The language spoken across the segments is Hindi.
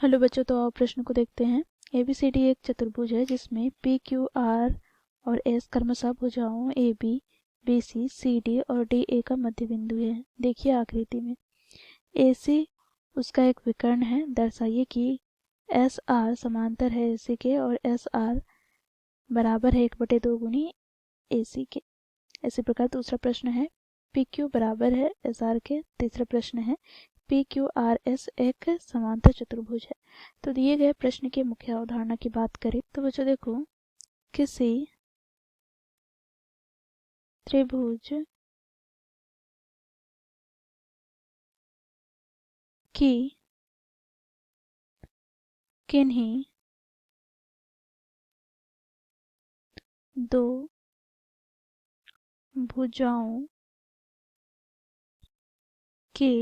हेलो बच्चों, तो आओ प्रश्न को देखते हैं। ABCD एक चतुर्भुज है जिसमें PQR और S क्रमशः भुजाओं AB, BC, CD और DA का मध्य बिंदु है। देखिए आकृति में AC उसका एक विकर्ण है। दर्शाइए कि SR समांतर है AC के और SR बराबर है 1/2 गुनी AC के। इसी प्रकार दूसरा प्रश्न है PQ बराबर है SR के। तीसरा प्रश्न है PQRS एक समांतर चतुर्भुज है। तो दिए गए प्रश्न की मुख्य अवधारणा की बात करें तो बच्चों देखो, किसी त्रिभुज की किन्हीं दो भुजाओं के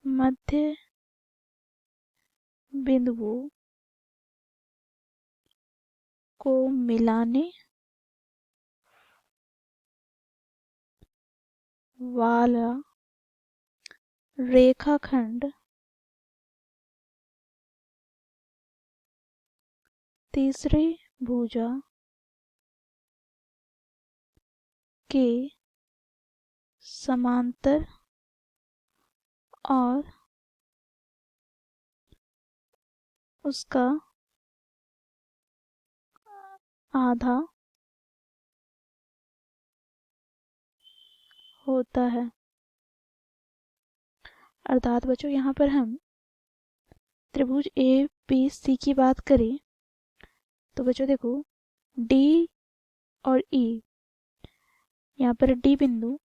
मध्य बिंदुओं को मिलाने वाला रेखाखंड तीसरी भुजा के समांतर और उसका आधा होता है। अर्थात बच्चों यहाँ पर हम त्रिभुज ABC की बात करें तो बच्चों देखो, D और E, यहाँ पर D बिंदु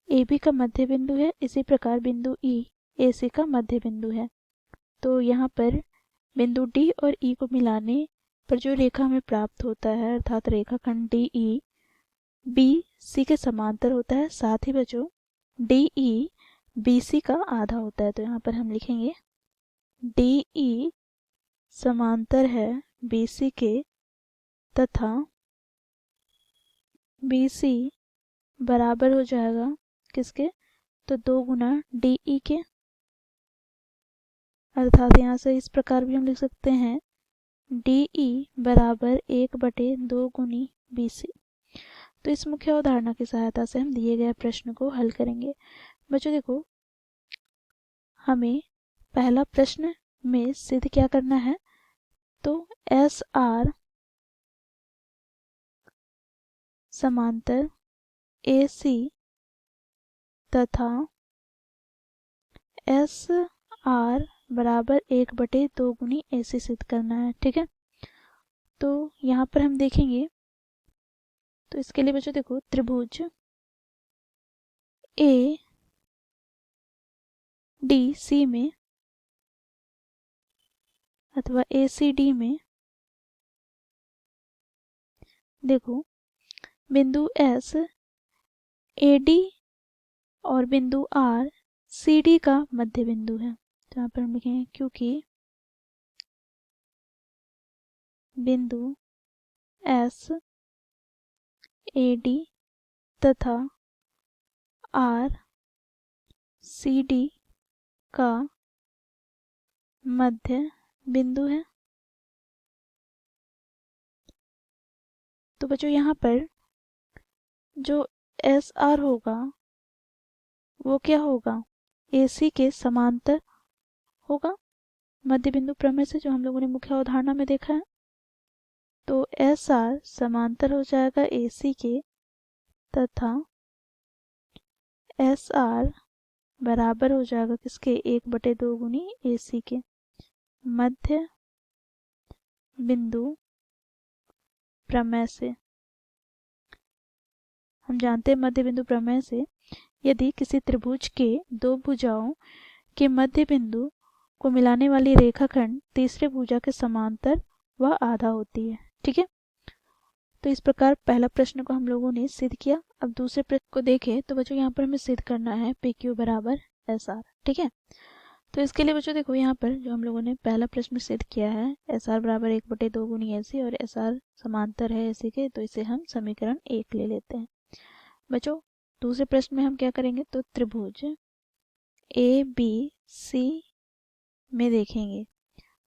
AB का मध्य बिंदु है। इसी प्रकार बिंदु E AC का मध्य बिंदु है। तो यहाँ पर बिंदु D और E को मिलाने पर जो रेखा हमें प्राप्त होता है अर्थात रेखाखंड DE BC के समांतर होता है। साथ ही बच्चों DE BC का आधा होता है। तो यहाँ पर हम लिखेंगे DE समांतर है BC के तथा BC बराबर हो जाएगा किसके, तो 2 गुना DE के। अर्थात यहाँ से इस प्रकार भी हम लिख सकते हैं DE बराबर 1/2 गुनी BC। तो इस मुख्य अवधारणा की सहायता से हम दिए गए प्रश्न को हल करेंगे। बच्चों देखो, हमें पहला प्रश्न में सिद्ध क्या करना है, तो SR समांतर AC तथा SR बराबर 1/2 गुनी AC सिद्ध करना है। ठीक है, तो यहाँ पर हम देखेंगे तो इसके लिए बच्चों देखो, त्रिभुज ADC में अथवा ACD में देखो, बिंदु S AD और बिंदु R CD का मध्य बिंदु है। तो यहाँ पर हम लिखेंगे क्योंकि बिंदु S AD तथा R CD का मध्य बिंदु है। तो बच्चों यहाँ पर जो SR होगा वो क्या होगा, AC के समांतर होगा मध्य बिंदु प्रमेय से, जो हम लोगों ने मुख्य अवधारणा में देखा है। तो SR समांतर हो जाएगा AC के तथा SR बराबर हो जाएगा किसके, 1/2 गुनी AC के। मध्य बिंदु प्रमेय से हम जानते हैं, मध्य बिंदु प्रमेय से यदि किसी त्रिभुज के दो भुजाओं के मध्य बिंदु को मिलाने वाली रेखाखंड तीसरे भुजा के समांतर व आधा होती है। ठीक है, तो इस प्रकार पहला प्रश्न को हम लोगों ने सिद्ध किया। अब दूसरे प्रश्न को देखें तो बच्चों यहाँ पर हमें सिद्ध करना है PQ बराबर SR। ठीक है, तो इसके लिए बच्चों देखो, यहाँ पर जो हम लोगों ने पहला प्रश्न सिद्ध किया है SR बराबर 1/2 गुनी AC और SR समांतर है AC के, तो इसे हम समीकरण 1 ले लेते हैं। बच्चों दूसरे प्रश्न में हम क्या करेंगे, तो त्रिभुज ABC में देखेंगे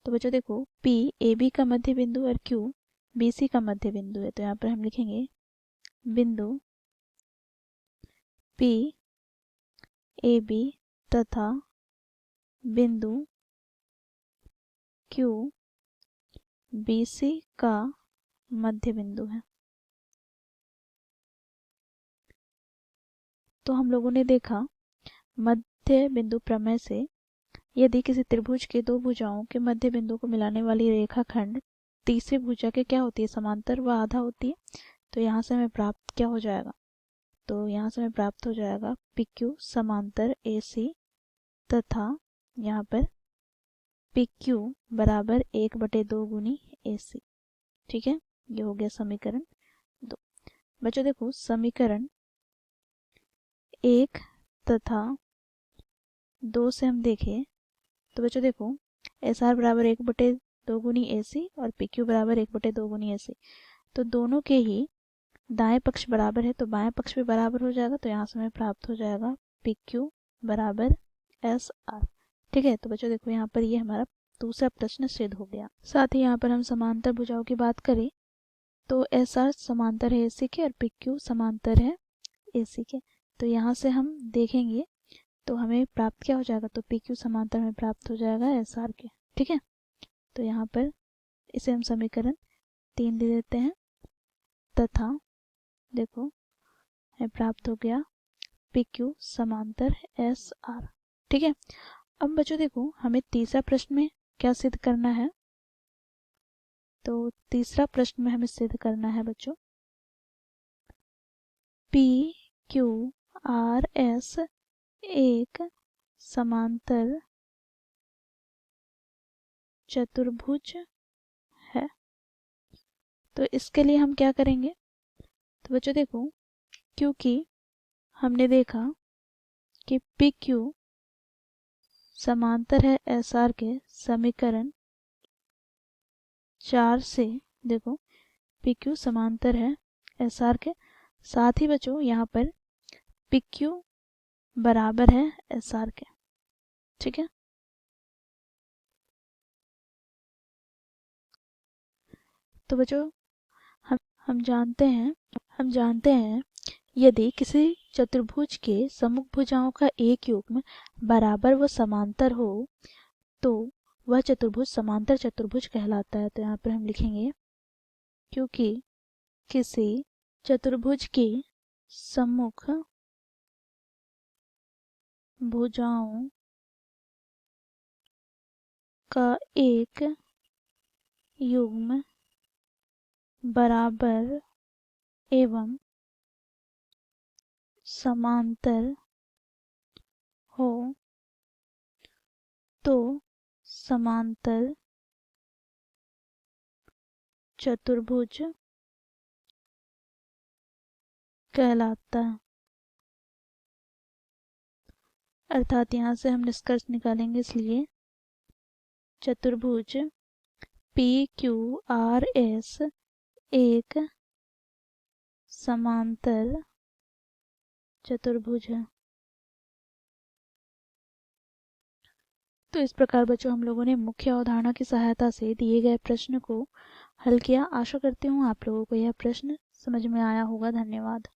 तो बच्चों देखो P ए बी का मध्य बिंदु और Q बी सी का मध्य बिंदु है। तो यहाँ पर हम लिखेंगे बिंदु P ए बी तथा बिंदु Q बी सी का मध्य बिंदु है। तो हम लोगों ने देखा मध्य बिंदु प्रमेय से यदि किसी त्रिभुज के दो भुजाओं के मध्य बिंदु को मिलाने वाली रेखाखंड तीसरी भुजा के क्या होती है, समांतर व आधा होती है। तो यहाँ से हमें प्राप्त क्या हो जाएगा, तो यहाँ से हमें प्राप्त हो जाएगा PQ समांतर AC तथा यहाँ पर PQ बराबर 1/2 गुनी AC। ठीक है, ये हो गया समीकरण 2। बच्चों देखो समीकरण 1 तथा 2 से हम देखें तो बच्चों देखो SR बराबर 1/2 गुनी AC और PQ बराबर 1/2 गुनी AC। तो दोनों के ही दाएं पक्ष बराबर है तो बाएं पक्ष भी बराबर हो जाएगा। तो यहाँ से हमें प्राप्त हो जाएगा PQ बराबर SR। ठीक है, तो बच्चों देखो यहाँ पर ये हमारा दूसरा प्रश्न सिद्ध हो गया। साथ ही यहाँ पर हम समांतर भुजाओं की बात करें तो SR समांतर है AC के और PQ समांतर है AC के। तो यहाँ से हम देखेंगे तो हमें प्राप्त क्या हो जाएगा, तो PQ समांतर में प्राप्त हो जाएगा SR के। ठीक है, तो यहाँ पर इसे हम समीकरण 3 दे देते हैं तथा देखो हमें प्राप्त हो गया PQ समांतर SR। ठीक है, अब बच्चों देखो हमें तीसरा प्रश्न में क्या सिद्ध करना है। तो तीसरा प्रश्न में हमें सिद्ध करना है बच्चों PQRS एक समांतर चतुर्भुज है। तो इसके लिए हम क्या करेंगे, तो बच्चों देखो क्योंकि हमने देखा कि PQ समांतर है SR के, समीकरण 4 से देखो PQ समांतर है SR के। साथ ही बच्चों यहाँ पर PQ बराबर है SR के। ठीक है, तो बच्चों हम जानते हैं यदि किसी चतुर्भुज के सम्मुख भुजाओं का एक युग्म बराबर व समांतर हो तो वह चतुर्भुज समांतर चतुर्भुज कहलाता है। तो यहाँ पर हम लिखेंगे क्योंकि किसी चतुर्भुज के सम्मुख भुजाओं का एक युग्म बराबर एवं समांतर हो तो समांतर चतुर्भुज कहलाता है। अर्थात यहाँ से हम निष्कर्ष निकालेंगे, इसलिए चतुर्भुज PQRS एक समांतर चतुर्भुज है। तो इस प्रकार बच्चों हम लोगों ने मुख्य अवधारणा की सहायता से दिए गए प्रश्न को हल किया। आशा करती हूँ आप लोगों को यह प्रश्न समझ में आया होगा। धन्यवाद।